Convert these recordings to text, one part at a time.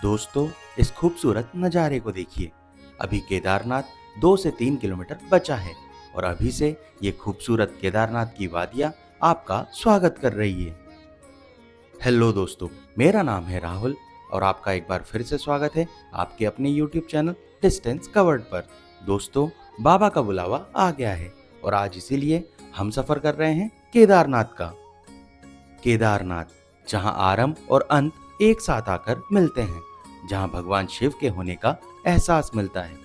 दोस्तों, इस खूबसूरत नज़ारे को देखिए। अभी केदारनाथ 2 से 3 किलोमीटर बचा है और अभी से ये खूबसूरत केदारनाथ की वादियाँ आपका स्वागत कर रही है। हेलो दोस्तों, मेरा नाम है राहुल और आपका एक बार फिर से स्वागत है आपके अपने YouTube चैनल डिस्टेंस कवर्ड पर। दोस्तों, बाबा का बुलावा आ गया है और आज इसीलिए हम सफ़र कर रहे हैं केदारनाथ का। केदारनाथ, जहाँ आरंभ और अंत एक साथ आकर मिलते हैं, जहाँ भगवान शिव के होने का एहसास मिलता है,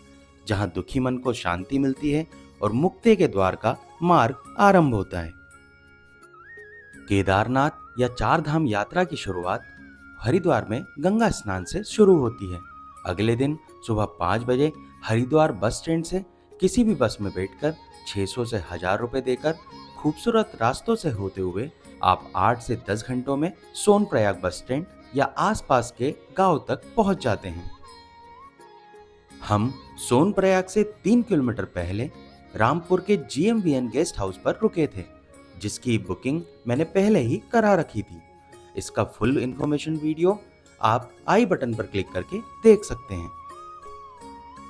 जहाँ दुखी मन को शांति मिलती है और मुक्ति के द्वार का मार्ग आरंभ होता है। केदारनाथ या चार धाम यात्रा की शुरुआत हरिद्वार में गंगा स्नान से शुरू होती है। अगले दिन सुबह 5 बजे हरिद्वार बस स्टैंड से किसी भी बस में बैठकर 600 से 1000 रुपए देकर खूबसूरत रास्तों से होते हुए आप 8 से 10 घंटों में सोनप्रयाग बस स्टैंड या आसपास के गांव तक पहुंच जाते हैं। हम सोनप्रयाग से 3 किलोमीटर पहले रामपुर के GMVN गेस्ट हाउस पर रुके थे, जिसकी बुकिंग मैंने पहले ही करा रखी थी। इसका फुल इंफॉर्मेशन वीडियो आप आई बटन पर क्लिक करके देख सकते हैं।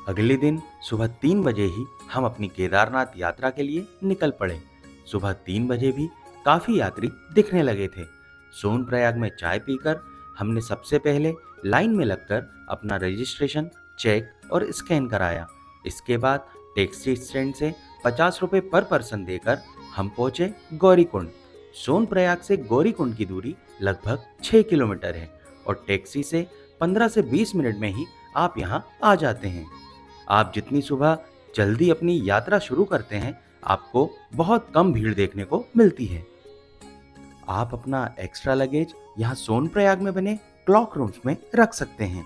अगले दिन सुबह 3 बजे ही हम अपनी केदारनाथ यात्रा के लिए निकल पड़े। सुबह 3 बजे भी काफ़ी यात्री दिखने लगे थे। सोनप्रयाग में चाय पीकर हमने सबसे पहले लाइन में लगकर अपना रजिस्ट्रेशन, चेक और स्कैन कराया। इसके बाद टैक्सी स्टैंड से 50 रुपये पर पर्सन देकर हम पहुंचे गौरीकुंड। सोनप्रयाग से गौरीकुंड की दूरी लगभग 6 किलोमीटर है और टैक्सी से 15 से 20 मिनट में ही आप यहां आ जाते हैं। आप जितनी सुबह जल्दी अपनी यात्रा शुरू करते हैं, आपको बहुत कम भीड़ देखने को मिलती है। आप अपना एक्स्ट्रा लगेज यहाँ सोनप्रयाग में बने क्लॉक रूम्स में रख सकते हैं।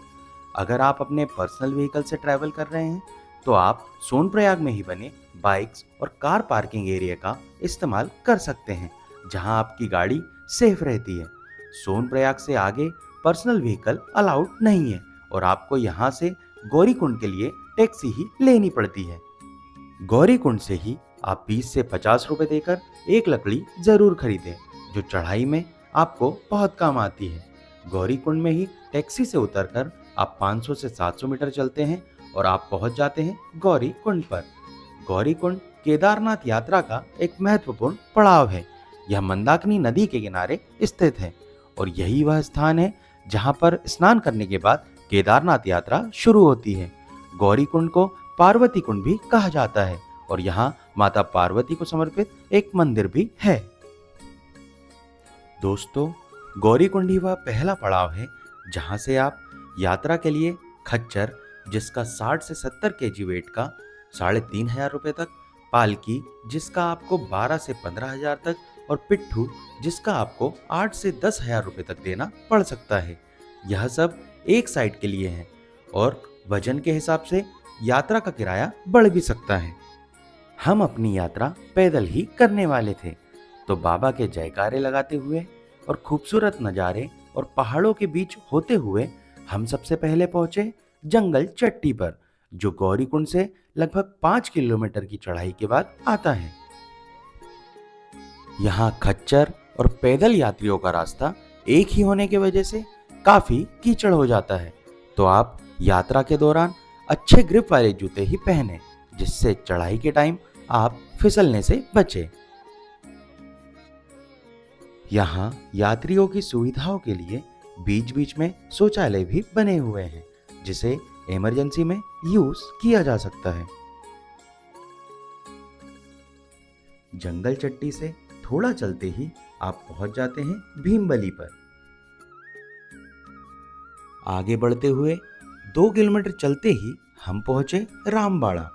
अगर आप अपने पर्सनल व्हीकल से ट्रैवल कर रहे हैं तो आप सोनप्रयाग में ही बने बाइक्स और कार पार्किंग एरिया का इस्तेमाल कर सकते हैं, जहां आपकी गाड़ी सेफ रहती है। सोनप्रयाग से आगे पर्सनल व्हीकल अलाउड नहीं है और आपको यहाँ से गौरीकुंड के लिए टैक्सी ही लेनी पड़ती है। गौरीकुंड से ही आप 20 से 50 रुपए देकर एक लकड़ी जरूर खरीदें, जो चढ़ाई में आपको बहुत काम आती है। गौरीकुंड में ही टैक्सी से उतरकर आप 500 से 700 मीटर चलते हैं और आप पहुंच जाते हैं गौरीकुंड पर। गौरीकुंड केदारनाथ यात्रा का एक महत्वपूर्ण पड़ाव है। यह मंदाकिनी नदी के किनारे स्थित है और यही वह स्थान है जहां पर स्नान करने के बाद केदारनाथ यात्रा शुरू होती है। गौरीकुंड को पार्वती कुंड भी कहा जाता है और यहाँ माता पार्वती को समर्पित एक मंदिर भी है। दोस्तों, गौरीकुंड ही वह पहला पड़ाव है जहाँ से आप यात्रा के लिए खच्चर, जिसका 60 से 70 केजी वेट का 3500 रुपये तक, पालकी जिसका आपको 12 से 15,000 तक और पिट्ठू जिसका आपको 8 से 10,000 रुपये तक देना पड़ सकता है। यह सब एक साइड के लिए है और वजन के हिसाब से यात्रा का किराया बढ़ भी सकता है। हम अपनी यात्रा पैदल ही करने वाले थे, तो बाबा के जयकारे लगाते हुए और खूबसूरत नज़ारे और पहाड़ों के बीच होते हुए हम सबसे पहले पहुंचे जंगल चट्टी पर, जो गौरीकुंड से लगभग 5 किलोमीटर की चढ़ाई के बाद आता है। यहाँ खच्चर और पैदल यात्रियों का रास्ता एक ही होने की वजह से काफी कीचड़ हो जाता है, तो आप यात्रा के दौरान अच्छे ग्रिप वाले जूते ही पहने, जिससे चढ़ाई के टाइम आप फिसलने से बचे। यहाँ यात्रियों की सुविधाओं के लिए बीच बीच में शौचालय भी बने हुए हैं, जिसे इमरजेंसी में यूज किया जा सकता है। जंगल चट्टी से थोड़ा चलते ही आप पहुंच जाते हैं भीमबली पर। आगे बढ़ते हुए 2 किलोमीटर चलते ही हम पहुंचे रामबाड़ा।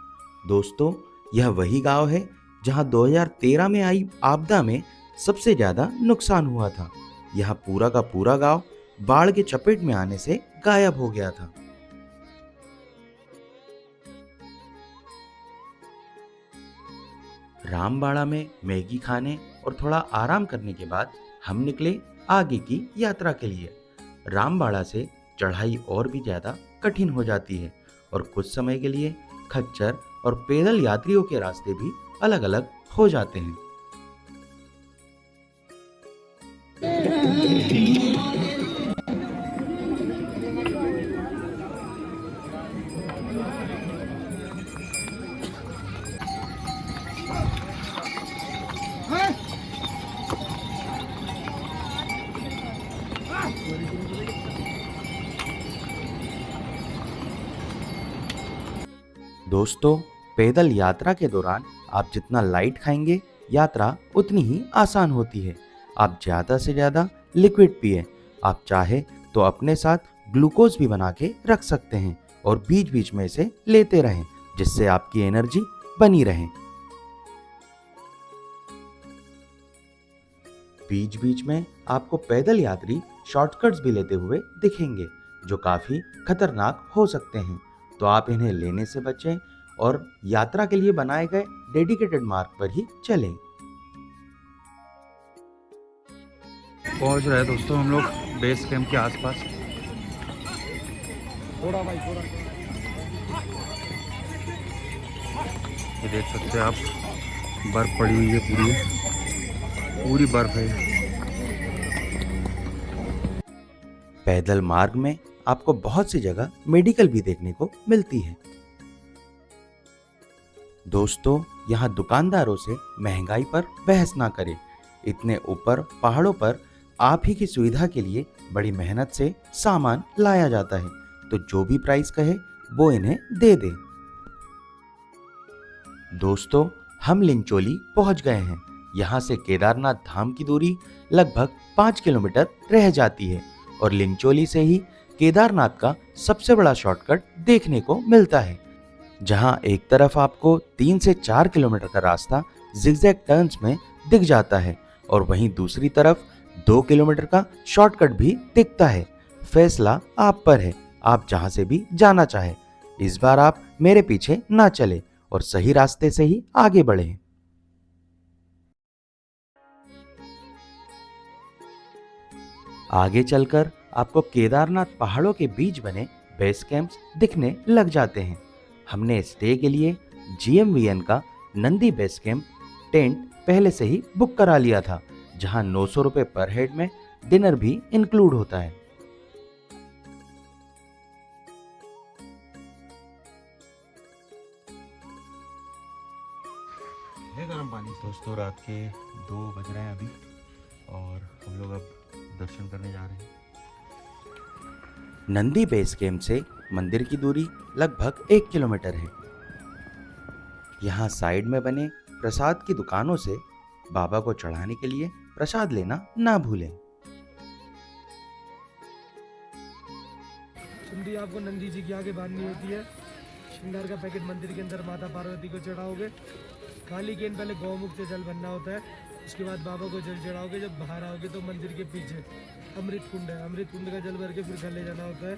दोस्तों, यह वही गांव है जहां 2013 में आई आपदा में सबसे ज्यादा नुकसान हुआ था। यह पूरा का पूरा गांव बाढ़ के चपेट में आने से गायब हो गया था। रामबाड़ा में मैगी खाने और थोड़ा आराम करने के बाद हम निकले आगे की यात्रा के लिए। रामबाड़ा से चढ़ाई और भी ज़्यादा कठिन हो जाती है और कुछ समय के लिए खच्चर और पैदल यात्रियों के रास्ते भी अलग अलग हो जाते हैं। दोस्तों, पैदल यात्रा के दौरान आप जितना लाइट खाएंगे, यात्रा उतनी ही आसान होती है। आप ज़्यादा से ज़्यादा लिक्विड पिए। आप चाहे तो अपने साथ ग्लूकोज भी बना के रख सकते हैं और बीच बीच में इसे लेते रहें, जिससे आपकी एनर्जी बनी रहे। बीच बीच में आपको पैदल यात्री शॉर्टकट्स भी लेते हुए दिखेंगे, जो काफ़ी खतरनाक हो सकते हैं। तो आप इन्हें लेने से बचें और यात्रा के लिए बनाए गए डेडिकेटेड मार्ग पर ही चलें। पहुंच रहे हैं दोस्तों हम लोग बेस कैंप के आसपास। ये देख सकते हैं आप, बर्फ पड़ी हुई है, पूरी बर्फ है। पैदल मार्ग में आपको बहुत सी जगह मेडिकल भी देखने को मिलती है। दोस्तों, यहाँ दुकानदारों से महंगाई पर बहस ना करें। इतने ऊपर पहाड़ों पर आप ही की सुविधा के लिए बड़ी मेहनत से सामान लाया जाता है, तो जो भी प्राइस कहे वो इन्हें दे दें। दोस्तों, हम लिंचोली पहुंच गए हैं। यहाँ से केदारनाथ धाम की दूरी लगभग 5 किलोमीटर रह जाती है और लिंचोली से ही केदारनाथ का सबसे बड़ा शॉर्टकट देखने को मिलता है, जहाँ एक तरफ आपको 3 से 4 किलोमीटर का रास्ता जिगजैग टर्न्स में दिख जाता है और वहीं दूसरी तरफ 2 किलोमीटर का शॉर्टकट भी दिखता है। फैसला आप पर है, आप जहाँ से भी जाना चाहे। इस बार आप मेरे पीछे ना चले और सही रास्ते से ही आगे बढ़े। आगे चलकर आपको केदारनाथ पहाड़ों के बीच बने बेस कैंप्स दिखने लग जाते हैं। हमने स्टे के लिए GMVN का नंदी बेस कैंप टेंट पहले से ही बुक करा लिया था, जहां 900 रुपये पर हेड में डिनर भी इंक्लूड होता है। गरम पानी। दोस्तों, रात के 2 बज रहे हैं अभी और हम लोग अब दर्शन करने जा रहे हैं। नंदी बेस कैंप से मंदिर की दूरी लगभग 1 किलोमीटर है। यहाँ साइड में बने प्रसाद की दुकानों से बाबा को चढ़ाने के लिए प्रसाद लेना ना भूलें। चुंदी आपको नंदी जी की आगे बांधनी होती है। श्रृंगार का पैकेट मंदिर के अंदर माता पार्वती को चढ़ाओगे। खाली केन पहले गौमुख से जल भरना होता है, उसके बाद बाबा को जल चढ़ाओगे। जब बाहर आओगे तो मंदिर के पीछे अमृत कुंड है, अमृत कुंड का जल भर के फिर घर ले जाना होता है।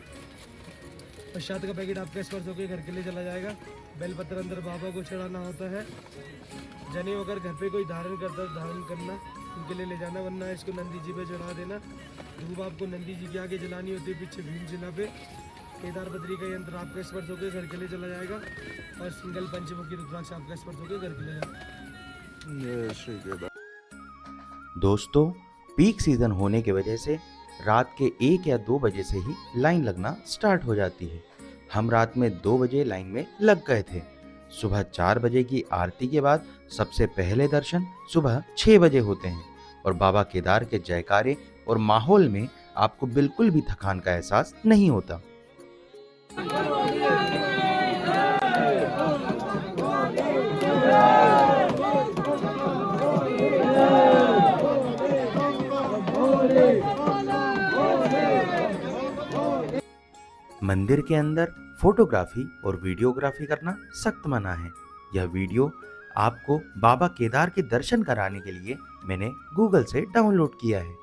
प्रसाद का पैकेट आपका स्पर्श होकर घर के लिए चला जाएगा। बेलपत्र अंदर बाबा को चढ़ाना होता है। जनेऊ अगर घर पे कोई धारण करता है धारण करना, उनके लिए ले जाना, वरना इसको नंदी जी पे चढ़ा देना। धूप आपको नंदी जी के आगे जलानी होती है, पीछे भीमशिला पे। केदार बद्री का यंत्र आपका स्पर्श होकर घर के लिए चला जाएगा और सिंगल पंचमुखी रुद्राक्ष आपका स्पर्श होकर घर के लिए जाएगा। दोस्तों, पीक सीजन होने की वजह से रात के 1 या 2 बजे से ही लाइन लगना स्टार्ट हो जाती है। हम रात में 2 बजे लाइन में लग गए थे। सुबह 4 बजे की आरती के बाद सबसे पहले दर्शन सुबह 6 बजे होते हैं और बाबा केदार के जयकारे और माहौल में आपको बिल्कुल भी थकान का एहसास नहीं होता। मंदिर के अंदर फोटोग्राफी और वीडियोग्राफी करना सख्त मना है। यह वीडियो आपको बाबा केदार के दर्शन कराने के लिए मैंने गूगल से डाउनलोड किया है।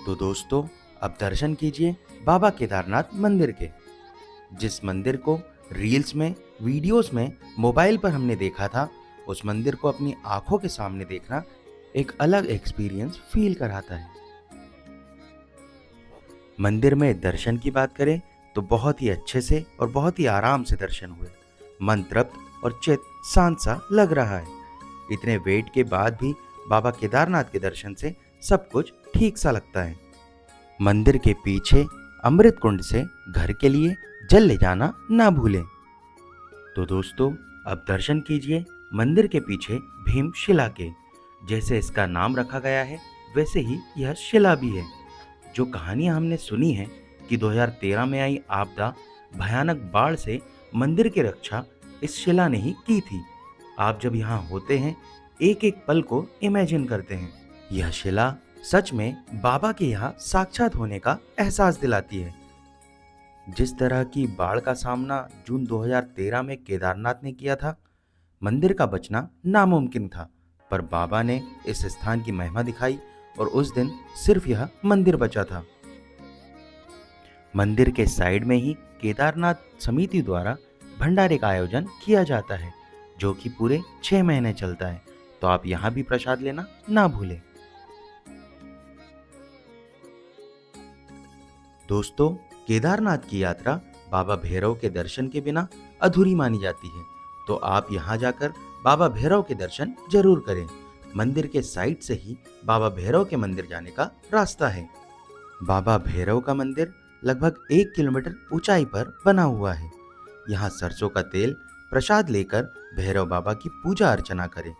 तो दोस्तों, अब दर्शन कीजिए बाबा केदारनाथ मंदिर के। जिस मंदिर को रील्स में, वीडियोस में, मोबाइल पर हमने देखा था, उस मंदिर को अपनी आंखों के सामने देखना एक अलग एक्सपीरियंस फील कराता है। मंदिर में दर्शन की बात करें तो बहुत ही अच्छे से और बहुत ही आराम से दर्शन हुए। मन तृप्त और चित्त शांत सा लग रहा है। इतने वेट के बाद भी बाबा केदारनाथ के दर्शन से सब कुछ ठीक सा लगता है। मंदिर के पीछे अमृत कुंड से घर के लिए जल ले जाना ना भूलें। तो दोस्तों, अब दर्शन कीजिए मंदिर के पीछे भीमशिला के, जैसे इसका नाम रखा गया है वैसे ही यह शिला भी है। जो कहानियां हमने सुनी है कि 2013 में आई आपदा, भयानक बाढ़ से मंदिर की रक्षा इस शिला ने ही की थी। आप जब यहाँ होते हैं एक एक पल को इमेजिन करते हैं। यह शिला सच में बाबा के यहाँ साक्षात होने का एहसास दिलाती है। जिस तरह की बाढ़ का सामना जून 2013 में केदारनाथ ने किया था, मंदिर का बचना नामुमकिन था, पर बाबा ने इस स्थान की महिमा दिखाई और उस दिन सिर्फ यह मंदिर बचा था। मंदिर के साइड में ही केदारनाथ समिति द्वारा भंडारे का आयोजन किया जाता है, जो कि पूरे 6 महीने चलता है, तो आप यहाँ भी प्रसाद लेना ना भूलें। दोस्तों, केदारनाथ की यात्रा बाबा भैरव के दर्शन के बिना अधूरी मानी जाती है, तो आप यहाँ जाकर बाबा भैरव के दर्शन जरूर करें। मंदिर के साइड से ही बाबा भैरव के मंदिर जाने का रास्ता है। बाबा भैरव का मंदिर लगभग 1 किलोमीटर ऊंचाई पर बना हुआ है। यहाँ सरसों का तेल प्रसाद लेकर भैरव बाबा की पूजा अर्चना करें।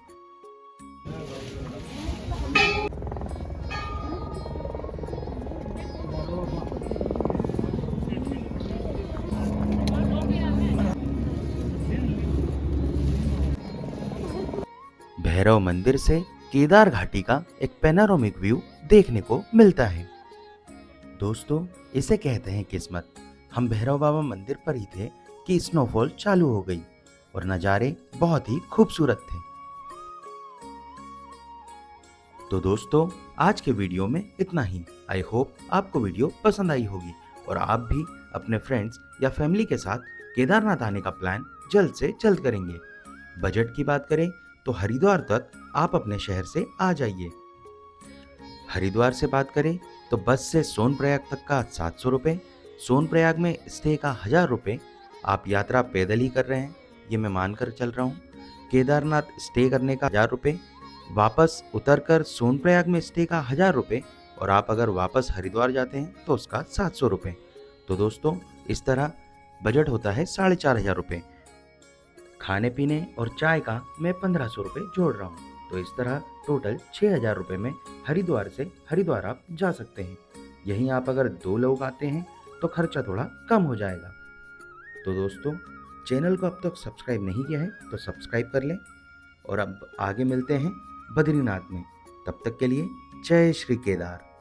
भैरव मंदिर से केदार घाटी का एक पैनोरामिक व्यू देखने को मिलता है। दोस्तों, इसे कहते हैं किस्मत। हम भैरव बाबा मंदिर पर ही थे कि स्नोफॉल चालू हो गई और नज़ारे बहुत ही खूबसूरत थे। तो दोस्तों, आज के वीडियो में इतना ही। आई होप आपको वीडियो पसंद आई होगी और आप भी अपने फ्रेंड्स या फैमिली के साथ केदारनाथ आने का प्लान जल्द से जल्द करेंगे। बजट की बात करें तो हरिद्वार तक आप अपने शहर से आ जाइए। हरिद्वार से बात करें तो बस से सोनप्रयाग तक का 700 रुपये, सोनप्रयाग में स्टे का 1000 रुपये। आप यात्रा पैदल ही कर रहे हैं, ये मैं मानकर चल रहा हूँ। केदारनाथ स्टे करने का 1000 रुपये, वापस उतरकर सोनप्रयाग में स्टे का 1000 रुपये, और आप अगर वापस हरिद्वार जाते हैं तो उसका 700 रुपये। तो दोस्तों, इस तरह बजट होता है 4500 रुपये। खाने पीने और चाय का मैं 1500 रुपये जोड़ रहा हूँ, तो इस तरह टोटल 6000 रुपये में हरिद्वार से हरिद्वार आप जा सकते हैं। यहीं आप अगर 2 लोग आते हैं तो खर्चा थोड़ा कम हो जाएगा। तो दोस्तों, चैनल को अब तक सब्सक्राइब नहीं किया है तो सब्सक्राइब कर लें, और अब आगे मिलते हैं बद्रीनाथ में। तब तक के लिए जय श्री केदार।